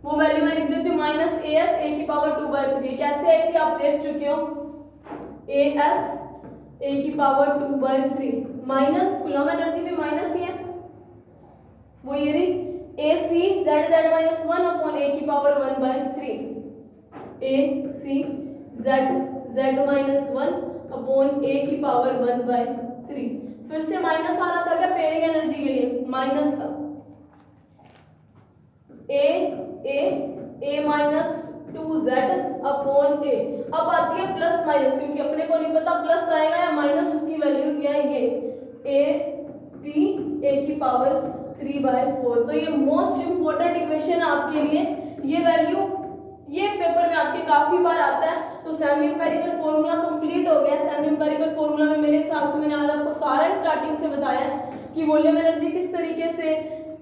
A: वो वैल्यू मैं लिख देती हूँ माइनस ए एस ए की पावर 2/3। कैसे आई थी आप देख चुके हो, ए एस ए की पावर 2/3 माइनस कूलम एनर्जी में माइनस ही है, वो ये रही ए सी Z Z minus 1 upon A की power 1/3, A C Z Z minus 1 upon A की पावर 1/3। फिर से माइनस आ रहा था क्या पेयरिंग एनर्जी के लिए, माइनस था, ए माइनस 2z अपॉन ए। अब आती है प्लस माइनस, क्योंकि अपने को नहीं पता प्लस आएगा या माइनस, उसकी वैल्यू क्या है ये ए पी ए की पावर 3/4। तो ये मोस्ट इंपॉर्टेंट इक्वेशन है आपके लिए, ये वैल्यू ये पेपर में आपके काफी बार आता है। तो सेमी इंपेरिकल फॉर्मूला कंप्लीट हो गया। सेमी इंपेरिकल फॉर्मूला में मेरे हिसाब से मैंने आज आपको सारा स्टार्टिंग से बताया कि वॉल्यूम एनर्जी किस तरीके से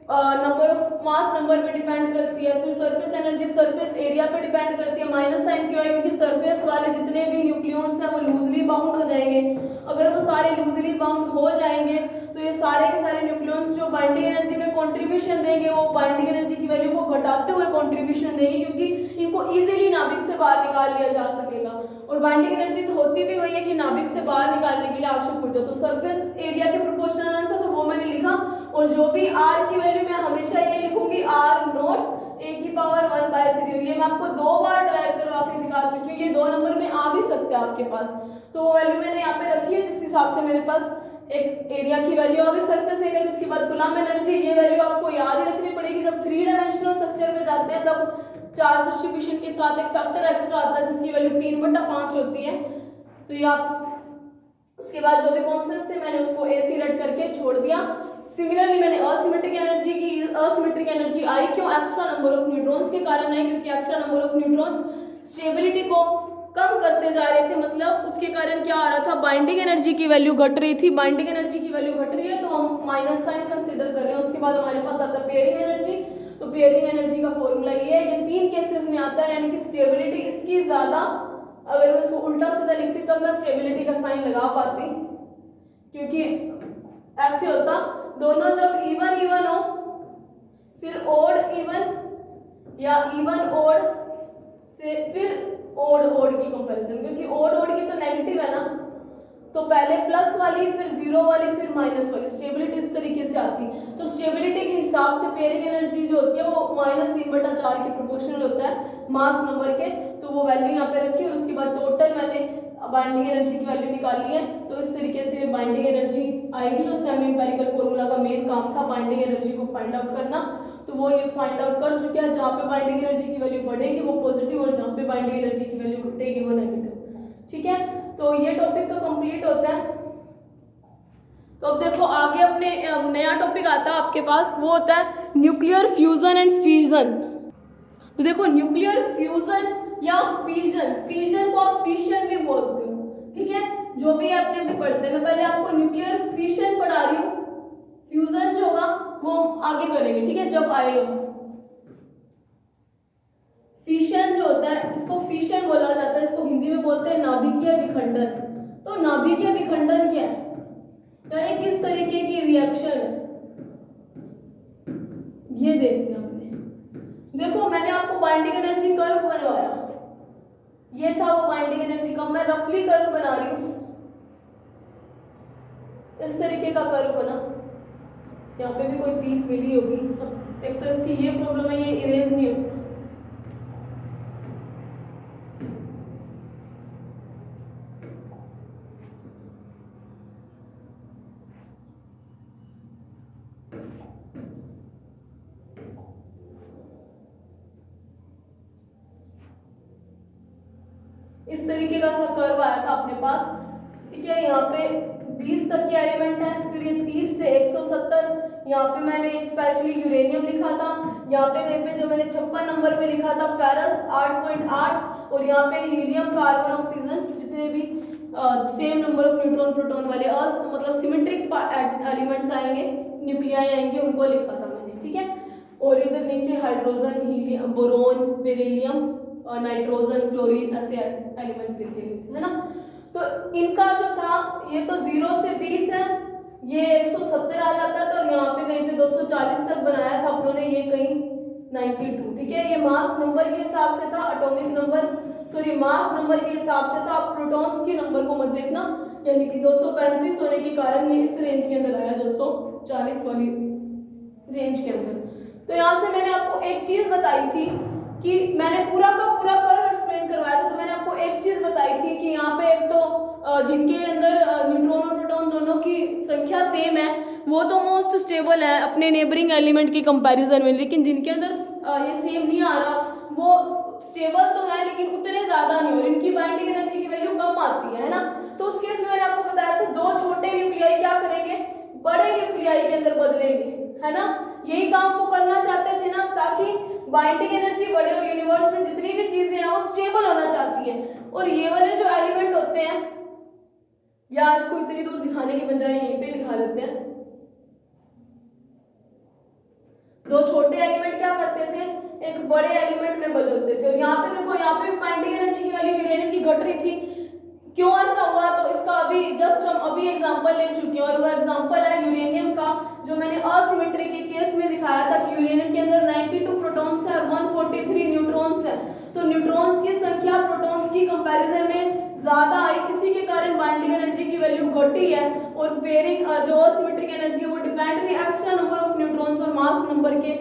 A: नंबर ऑफ मास नंबर पे डिपेंड करती है, फिर सरफेस एनर्जी सरफेस एरिया पे डिपेंड करती है। माइनस साइन क्यों है, क्योंकि सरफेस वाले जितने भी न्यूक्लियॉन्स हैं वो लूजली बाउंड हो जाएंगे। अगर वो सारे लूजली बाउंड हो जाएंगे तो ये सारे के सारे न्यूक्लियॉन्स जो बाइंडिंग एनर्जी में कंट्रीब्यूशन देंगे वो बाइंडिंग एनर्जी की वैल्यू को घटाते हुए कंट्रीब्यूशन देंगे, क्योंकि इनको इजीली नाभिक से बाहर निकाल लिया जा सकेगा। और बाइंडिंग एनर्जी तो होती भी वही है कि नाभिक से बाहर निकालने के लिए आवश्यक ऊर्जा। तो सरफेस एरिया के प्रोपोर्शनल था तो वो मैंने लिखा, और जो भी आर की वैल्यू मैं हमेशा ये लिखूंगी आर नॉट ए की पावर 1/3। ये मैं आपको 2 बार ड्राइव करवा के दिखा चुकी हूँ, ये 2 नंबर में आ भी सकता है आपके पास। तो वो वैल्यू मैंने यहाँ पे रखी है, जिस हिसाब से मेरे पास एक एरिया की वैल्यू आ गई सरफेस एरिया की। उसके बाद कूलम्ब एनर्जी, ये वैल्यू आपको याद ही रखनी पड़ेगी। जब 3 डायमेंशनल स्ट्रक्चर में जाते हैं तब चार्ज डिस्ट्रीब्यूशन के साथ एक फैक्टर एक्स्ट्रा आता है जिसकी वैल्यू 3/5 होती है। तो ये आप उसके बाद जो भी कॉन्स्टेंट्स थे मैंने उसको ए सी रट करके छोड़ दिया। सिमिलरली मैंने असिमेट्रिक एनर्जी आई क्यों, एक्स्ट्रा नंबर ऑफ न्यूट्रॉन्स के कारण आई, क्योंकि extra number of neutrons stability को कम करते जा रहे थे। मतलब उसके कारण क्या आ रहा था, बाइंडिंग एनर्जी की वैल्यू घट रही थी। बाइंडिंग एनर्जी की वैल्यू घट रही है तो हम माइनस साइन कंसीडर कर रहे हैं। उसके बाद हमारे पास आता है पेयरिंग एनर्जी। तो पेयरिंग एनर्जी का फॉर्मूला ये है, ये 3 केसेस में आता है, यानी कि स्टेबिलिटी इसकी ज्यादा, अगर मैं इसको उल्टा सीधा लिखती तब मैं स्टेबिलिटी का साइन लगा पाती, क्योंकि ऐसे होता दोनों जब इवन हो फिर ओड इवन या इवन ओड से फिर ओड की कंपैरिजन, क्योंकि ओड की तो नेगेटिव है ना, तो पहले प्लस वाली फिर जीरो वाली फिर माइनस वाली, स्टेबिलिटी इस तरीके से आती। तो स्टेबिलिटी के हिसाब से पेयरिंग एनर्जी जो होती है वो -3/4 के प्रोपोर्शनल होता है मास नंबर के। तो वो वैल्यू यहाँ पे रखी, और उसके बाद टोटल मैंने बाइंडिंग एनर्जी की वैल्यू निकाली है। तो इस तरीके से बाइंडिंग एनर्जी आएगी। जो सेमी इंपेरिकल फॉर्मूला का मेन काम था बाइंडिंग एनर्जी को फाइंड आउट करना, तो वो ये फाइंड आउट कर चुके हैं। जहाँ पे बाइंडिंग एनर्जी की वैल्यू बढ़ेगी वो पॉजिटिव, और जहाँ पे बाइंडिंग एनर्जी की वैल्यू घटेगी वो नेगेटिव। ठीक है, तो ये टॉपिक तो कंप्लीट होता है। तो अब देखो आगे अपने नया टॉपिक आता है आपके पास, वो होता है न्यूक्लियर फ्यूजन एंड फिजन। तो देखो न्यूक्लियर फ्यूजन या फिजन को आप फिशन भी बोलते हो, ठीक है, जो भी आपने अभी पढ़ते हैं। मैं पहले आपको न्यूक्लियर फिशन पढ़ा रही हूँ, फ्यूजन जो होगा वो आगे करेंगे, ठीक है, जब आएगा। फिशन जो होता है इसको फिशन बोला जाता है, इसको हिंदी में बोलते हैं नाभिकीय विखंडन। तो नाभिकीय विखंडन क्या है, यानी किस तरीके की रिएक्शन है, ये देखते हैं अपने। देखो मैंने आपको बाइंडिंग एनर्जी कर्व बनवाया, ये था वो बाइंडिंग एनर्जी का, मैं रफली कर्व बना रही हूँ, इस तरीके का कर्व बना। यहाँ पे भी कोई पीक मिली होगी, एक तो इसकी ये प्रॉब्लम है, ये इरेज नहीं होता। इस तरीके का सा कर्व आया था अपने पास, ठीक है। यहाँ पे 20 तक के एलिमेंट है, फिर ये 30 से 170। यहाँ पे मैंने एक स्पेशली यूरेनियम लिखा था, यहाँ पे जो मैंने 56 नंबर पे लिखा था फेरस 8.8, और यहाँ पे हीलियम कार्बन ऑक्सीजन जितने भी same number of neutron proton वाले मतलब सिमेट्रिक एलिमेंट्स आएंगे, न्यूक्लियाई आएंगे, उनको लिखा था मैंने, ठीक है। और इधर नीचे hydrogen, helium, boron, beryllium, nitrogen, fluorine, ऐसे एलिमेंट्स लिखे हुए थे, है ना। तो इनका जो था ये तो 0 से 20 है, ये 170 आ जाता था, और यहाँ पे कहीं पे 240 तक बनाया था अपनों ने, ये कहीं 92, ठीक है। ये मास नंबर के हिसाब से था, atomic number sorry mass number के हिसाब से था। आप प्रोटॉन्स के नंबर को मत देखना, यानी कि 235 होने के कारण ये इस रेंज के अंदर आया, 240 वाली रेंज के अंदर। तो यहाँ से मैंने आपको एक चीज बताई थी कि मैंने पूरा का पूरा कर्व एक्सप्लेन करवाया था। तो मैंने आपको एक चीज बताई थी कि यहाँ पे एक तो जिनके अंदर न्यूट्रॉन और प्रोटॉन दोनों की संख्या सेम है वो तो मोस्ट स्टेबल है अपने नेबरिंग एलिमेंट की कंपैरिजन में, लेकिन जिनके अंदर ये सेम नहीं आ रहा वो स्टेबल तो है लेकिन उतने ज्यादा नहीं, और इनकी बाइंडिंग एनर्जी की वैल्यू कम आती है ना। तो उस केस में मैंने आपको बताया था दो छोटे न्यूक्लियाई क्या करेंगे, बड़े न्यूक्लियाई के अंदर बदलेंगे, है ना। यही काम वो करना चाहते थे ना, ताकि बाइंडिंग एनर्जी बढ़े और यूनिवर्स में जितनी भी चीजें हैं वो स्टेबल होना चाहती हैं। और ये वाले जो एलिमेंट होते हैं, या इसको इतनी दूर दिखाने की बजाय यहीं पे दिखा देते हैं। दो छोटे एलिमेंट क्या करते थे, एक बड़े एलिमेंट में बदलते थे। और यहाँ पे देखो, यहाँ पे बाइंडिंग एनर्जी की वैल्यू यूरेनियम की घट रही थी, क्यों ऐसा हुआ, तो इसका अभी जस्ट हम अभी एग्जांपल ले चुके हैं। और वो एग्जांपल है यूरेनियम का, जो मैंने असिमेट्री के केस में दिखाया था कि यूरेनियम के अंदर 92 प्रोटॉन्स है, 143 न्यूट्रॉन्स है। तो न्यूट्रॉन्स की संख्या प्रोटॉन्स की कंपैरिजन में ज्यादा आई, इसी के कारण बाइंडिंग एनर्जी की वैल्यू घटी है। और पेयरिंग जो असिमेट्रिक एनर्जी है वो डिपेंड भी एक्स्ट्रा नंबर ऑफ न्यूट्रॉन्स और मास नंबर के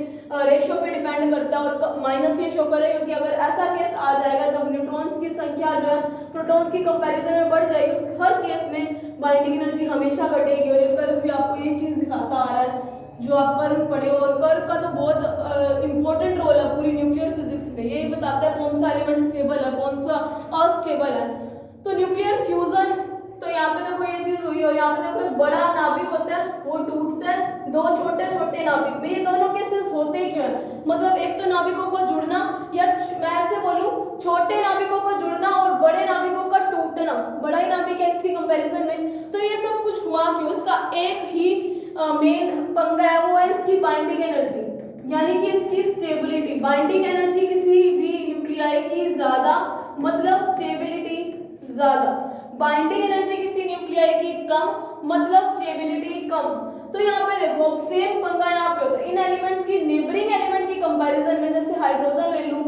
A: रेशियो पे डिपेंड करता है, और माइनस ये शो करे, क्योंकि अगर ऐसा केस आ जाएगा जब न्यूट्रॉन्स की संख्या जो है प्रोटॉन्स की कंपैरिजन में बढ़ जाएगी, उस हर केस में बाइंडिंग एनर्जी हमेशा घटेगी। और ये कर्व भी आपको ये चीज दिखाता आ रहा है, जो आप कर्व पढ़े हो। और कर्व का तो बहुत इंपॉर्टेंट रोल है पूरी न्यूक्लियर फिजिक्स में, यही बताता है कौन सा एलिमेंट स्टेबल है कौन सा अनस्टेबल है। तो न्यूक्लियर फ्यूजन, तो यहाँ पे देखो ये चीज हुई, और यहाँ पे देखो एक बड़ा नाभिक होता है वो टूटता है दो छोटे छोटे नाभिक में। ये दोनों केसेस होते क्यों है, मतलब एक तो नाभिकों का जुड़ना, या मैं ऐसे बोलूं छोटे नाभिकों का जुड़ना और बड़े नाभिकों का टूटना, बड़ा ही नाभिक है इसकी कंपैरिजन में। तो ये सब कुछ हुआ क्यों, इसका एक ही मेन पंगा है, वो है इसकी बाइंडिंग एनर्जी, यानी कि इसकी स्टेबिलिटी। बाइंडिंग एनर्जी किसी भी न्यूक्लियाई की ज्यादा, मतलब स्टेबिलिटी ज्यादा। बाइंडिंग एनर्जी किसी न्यूक्लियाई की कम, मतलब स्टेबिलिटी कम। तो यहाँ पे देखो सेम पंगा यहाँ पे होता है इन एलिमेंट्स की नेबरिंग एलिमेंट की कंपैरिजन में। जैसे हाइड्रोजन ले लूं,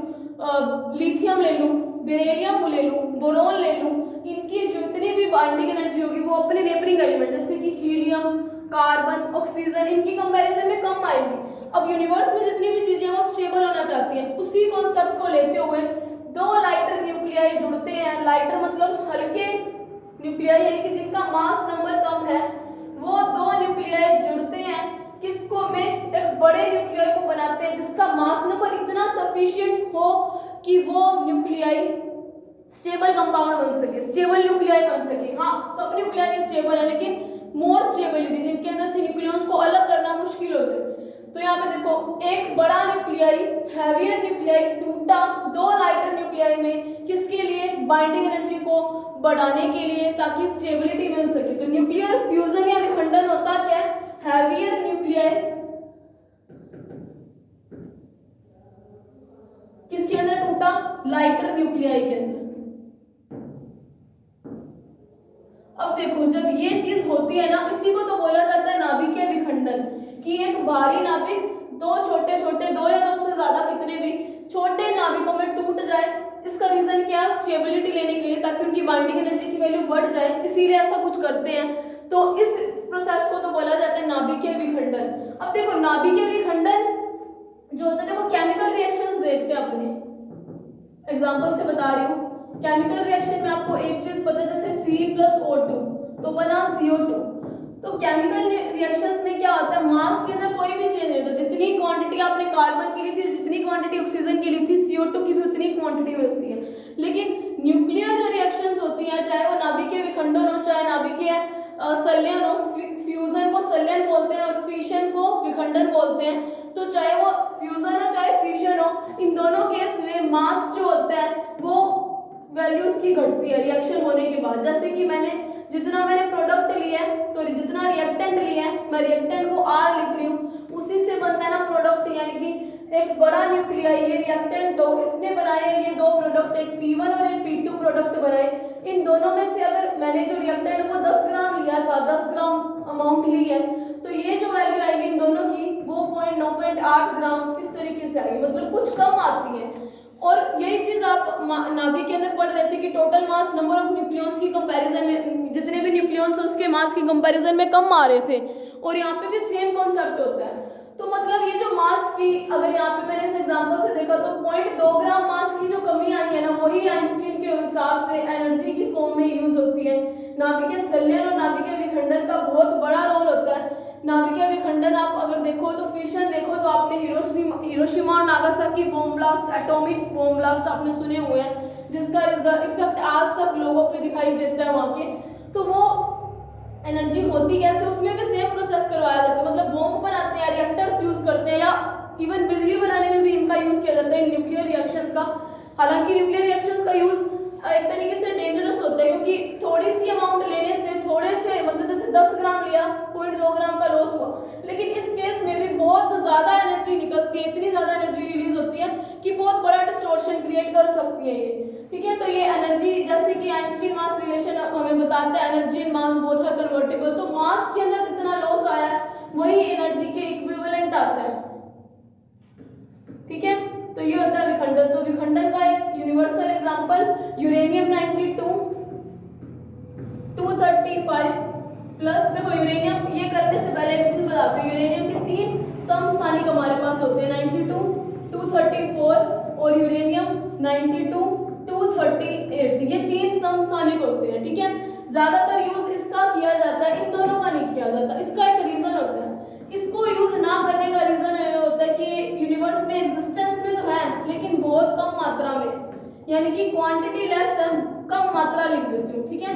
A: लिथियम ले लूं, बेरिलियम ले लूं, बोरोन ले लूं, इनकी जितनी भी बाइंडिंग एनर्जी होगी वो अपने नेबरिंग एलिमेंट जैसे कि हीलियम, कार्बन, ऑक्सीजन, इनकी कंपैरिजन में कम आएगी। अब यूनिवर्स में जितनी भी चीजें वो स्टेबल होना चाहती हैं, उसी कॉन्सेप्ट को लेते हुए दो लाइटर न्यूक्लियाई जुड़ते हैं। लाइटर मतलब हल्के न्यूक्लियाई, यानी कि जिनका मास नंबर कम है, वो दो न्यूक्लियाई जुड़ते हैं, किसको में एक बड़े न्यूक्लियाई को बनाते हैं जिसका मास नंबर इतना सफिशिएंट हो कि वो न्यूक्लियाई स्टेबल कंपाउंड बन सके, स्टेबल न्यूक्लियाई बन सके। हाँ, सब न्यूक्लियाई स्टेबल है, लेकिन मोर स्टेबिलिटी, जिनके अंदर से न्यूक्लियॉन्स को अलग करना मुश्किल हो जाए। तो यहाँ पे देखो एक बड़ा न्यूक्लियाई, हैवियर न्यूक्लियाई टूटा दो लाइटर न्यूक्लियाई में, किसके लिए, बाइंडिंग एनर्जी को बढ़ाने के लिए, ताकि स्टेबिलिटी मिल सके। तो न्यूक्लियर फ्यूजन या विखंडन होता क्या है, हैवियर न्यूक्लियाई किसके अंदर टूटा, लाइटर न्यूक्लियाई के अंदर। अब देखो जब ये चीज होती है ना, इसी को तो बोला जाता है नाभिकीय विखंडन, कि एक भारी नाभिक दो छोटे छोटे, दो या दो से ज्यादा कितने भी छोटे नाभिकों में टूट जाए। इसका रीजन क्या है, स्टेबिलिटी लेने के लिए, ताकि उनकी बाइंडिंग एनर्जी की वैल्यू बढ़ जाए, इसीलिए ऐसा कुछ करते हैं। तो इस प्रोसेस को तो बोला जाता है नाभिकीय विखंडन। अब देखो नाभिकीय विखंडन जो होता है, देखो केमिकल रिएक्शंस देखते हैं अपने एग्जांपल से बता रही हूँ। केमिकल रिएक्शन में आपको एक चीज पता है, जैसे C+O2 तो बना CO2। तो केमिकल रिएक्शंस में क्या होता है, मास के अंदर कोई भी चेंज नहीं होता, जितनी क्वांटिटी आपने कार्बन की ली थी, जितनी क्वांटिटी ऑक्सीजन की ली थी, CO2 की भी उतनी क्वांटिटी मिलती है। लेकिन न्यूक्लियर जो रिएक्शंस होती हैं, चाहे वो नाभिकीय विखंडन हो, चाहे नाभिकीय संलयन हो, फ्यूजन को संलयन बोलते हैं और फिशन को विखंडन बोलते हैं। तो चाहे वो फ्यूजन हो चाहे फिशन हो, इन दोनों केस में मास जो होता है वो वैल्यूज की घटती है रिएक्शन होने के बाद। जैसे कि जितना मैंने प्रोडक्ट लिया है, सॉरी जितना रिएक्टेंट लिया है, मैं रिएक्टेंट को R लिख रही हूँ, उसी से बनता है ना प्रोडक्ट। यानी कि एक बड़ा न्यूक्लियाई, ये रिएक्टेंट दो इसने बनाए, ये दो प्रोडक्ट, एक P1 और एक P2 प्रोडक्ट बनाए। इन दोनों में से अगर मैंने जो रिएक्टेंट वो 10 ग्राम लिया था, 10 ग्राम अमाउंट ली है, तो ये जो वैल्यू आएगी इन दोनों की वो 0.9 8 ग्राम, इस तरीके से आएगी, मतलब कुछ कम आती है। और यही चीज आप नाभिक के अंदर पढ़ रहे थे कि total mass number of nucleons की कंपैरिजन में, जितने भी न्यूक्लियॉन्स उसके मास के कंपैरिजन में कम आ रहे थे, और यहाँ पे भी सेम कॉन्सेप्ट होता है। तो मतलब ये जो मास की, अगर यहाँ पे मैंने इस एग्जांपल से देखा तो 0.2 ग्राम मास की जो कमी आई है ना, वही आइंस्टीन के हिसाब से एनर्जी की फॉर्म में यूज होती है। नाभिकीय संलयन और नाभिकीय विखंडन का बहुत बड़ा रोल होता है। नाभिकीय विखंडन आप अगर देखो तो फिशन देखो तो आपने हिरोशिमा और Nagasaki bomb blast, atomic bomb blast आपने सुने हुए हैं, जिसका इफेक्ट आज तक लोगों पे दिखाई देता है वहाँ के। तो वो एनर्जी होती कैसे, उसमें भी सेम प्रोसेस करवाया जाता है, मतलब बॉम्ब बनाते हैं, रिएक्टर्स यूज करते हैं, या इवन बिजली बनाने में भी इनका यूज किया जाता है, न्यूक्लियर रिएक्शंस का। हालांकि न्यूक्लियर रिएक्शंस का यूज एक तरीके से डेंजरस होता है, क्योंकि थोड़ी सी अमाउंट लेने से, थोड़े से मतलब जैसे 10 ग्राम लिया, 0.2 ग्राम का लॉस हुआ, लेकिन इस केस में भी बहुत ज्यादा एनर्जी निकलती है, इतनी ज्यादा एनर्जी रिलीज होती है कि बहुत बड़ा डिस्टॉर्शन क्रिएट कर सकती है ये, ठीक है। तो ये एनर्जी, जैसे कि आइंस्टीन मास रिलेशन हमें बताता है energy and mass both are convertible, तो मास के अंदर जितना लॉस आया है वही एनर्जी के इक्विवेलेंट आता है, ठीक है। तो ये होता है विखंडन। तो विखंडन का एक यूनिवर्सल एग्जांपल यूरेनियम 92, 235 प्लस, देखो यूरेनियम, ये करने से पहले एक चीज बताते हैं, यूरेनियम के 3 समस्थानिक हमारे पास होते हैं, 92, 234 और यूरेनियम 92, 238, ये 3 समस्थानिक होते हैं, ठीक है। ज्यादातर यूज इसका किया जाता है, इन दोनों का नहीं किया जाता। इसका एक रीजन होता है, इसको यूज ना करने का रीजन ये होता है कि यूनिवर्स में एग्जिस्टेंस में तो है लेकिन बहुत कम मात्रा में, यानी कि क्वांटिटी लेस है, कम मात्रा लिख देती हूँ, ठीक है।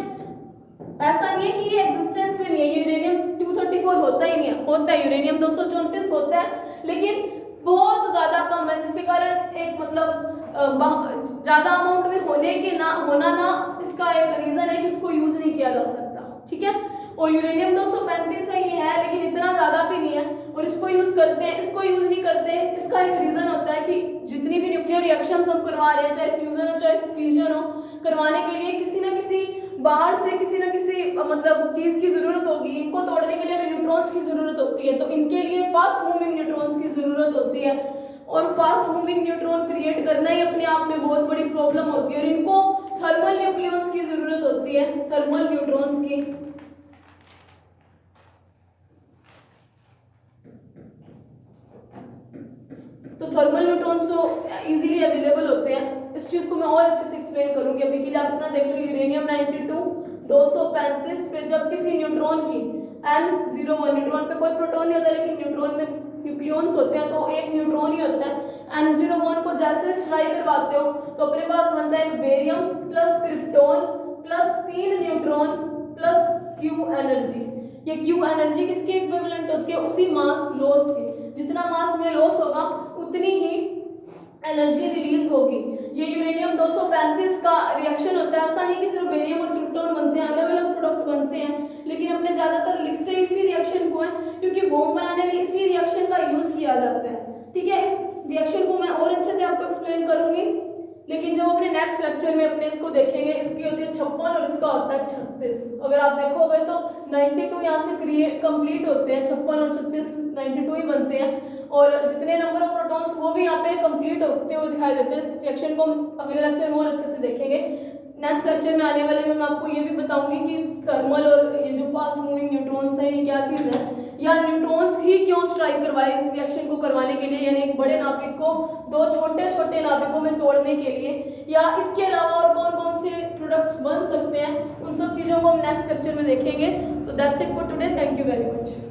A: ऐसा नहीं है कि ये एग्जिस्टेंस में नहीं है, यूरेनियम 234 होता ही नहीं है, होता है, यूरेनियम 234 होता है, लेकिन बहुत ज्यादा कम है, जिसके कारण एक मतलब ज्यादा अमाउंट में होने के ना होना ना, इसका एक रीजन है कि उसको यूज नहीं किया जा सकता, ठीक है। और यूरेनियम 235 है, ये है लेकिन इतना ज्यादा भी नहीं है, और इसको यूज करते हैं, इसको यूज नहीं करते। इसका एक रीजन होता है कि जितनी भी न्यूक्लियर रिएक्शंस हम करवा रहे हैं, चाहे फ्यूजन हो चाहे फिजन हो, करवाने के लिए किसी ना किसी बाहर से किसी ना किसी मतलब चीज की जरूरत होगी, इनको तोड़ने के लिए हमें न्यूट्रॉन्स की जरूरत होती है, तो इनके लिए फास्ट मूविंग न्यूट्रॉन्स की जरूरत होती है, और फास्ट मूविंग न्यूट्रॉन क्रिएट करना ही अपने आप में बहुत बड़ी प्रॉब्लम होती है, और इनको थर्मल न्यूक्लियॉन्स की जरूरत होती है, थर्मल न्यूट्रॉन्स की। तो थर्मल न्यूट्रॉन्स तो इजीली अवेलेबल होते हैं, इस चीज को मैं और अच्छे से एक्सप्लेन करूंगी। अभी के लिए आप इतना देख लो, यूरेनियम 92, 235 पे जब किसी न्यूट्रॉन की N01, न्यूट्रॉन पे कोई प्रोटॉन नहीं होता लेकिन न्यूट्रॉन में न्यूक्लियॉन्स होते हैं, तो एक न्यूट्रॉन ही होता है। N01 को जैसे स्ट्राइक करवाते हो तो अपने पास बनता है एक barium plus krypton plus 3 neutron plus Q energy. ये Q एनर्जी किसके इक्विवेलेंट होती है, उसी मास लॉस के, जितना मास में लॉस होगा उतनी ही एनर्जी रिलीज होगी। ये यूरेनियम 235 का रिएक्शन होता है, ऐसा नहीं कि सिर्फ बेरियम और क्रिप्टॉन बनते हैं, अलग अलग प्रोडक्ट बनते हैं, लेकिन अपने ज्यादातर लिखते इसी रिएक्शन को है, क्योंकि बॉम्ब बनाने में इसी रिएक्शन का यूज किया जाता है, ठीक है। इस रिएक्शन को मैं और अच्छे से आपको एक्सप्लेन करूंगी, लेकिन जब अपने नेक्स्ट लेक्चर में अपने इसको देखेंगे, इसकी होती है 56 और इसका होता है 36। अगर आप देखोगे तो 92 यहाँ से क्रिएट कंप्लीट होते हैं, 56 और 36 92 ही बनते हैं, और जितने नंबर ऑफ प्रोटॉन्स वो भी यहाँ पे कंप्लीट होते हुए दिखाई देते हैं। इस रिएक्शन को हम अगले लेक्चर में और अच्छे से देखेंगे। नेक्स्ट लेक्चर में आने वाले में मैं आपको ये भी बताऊंगी कि थर्मल और ये जो फास्ट मूविंग न्यूट्रॉन्स है ये क्या चीज़ है, या न्यूट्रॉन्स ही क्यों स्ट्राइक करवाए इस रिएक्शन को करवाने के लिए, यानी एक बड़े नाभिक को 2 छोटे छोटे नाभिकों में तोड़ने के लिए, या इसके अलावा और कौन कौन से प्रोडक्ट्स बन सकते हैं, उन सब चीज़ों को हम नेक्स्ट लेक्चर में देखेंगे। तो that's it for today, thank you very much.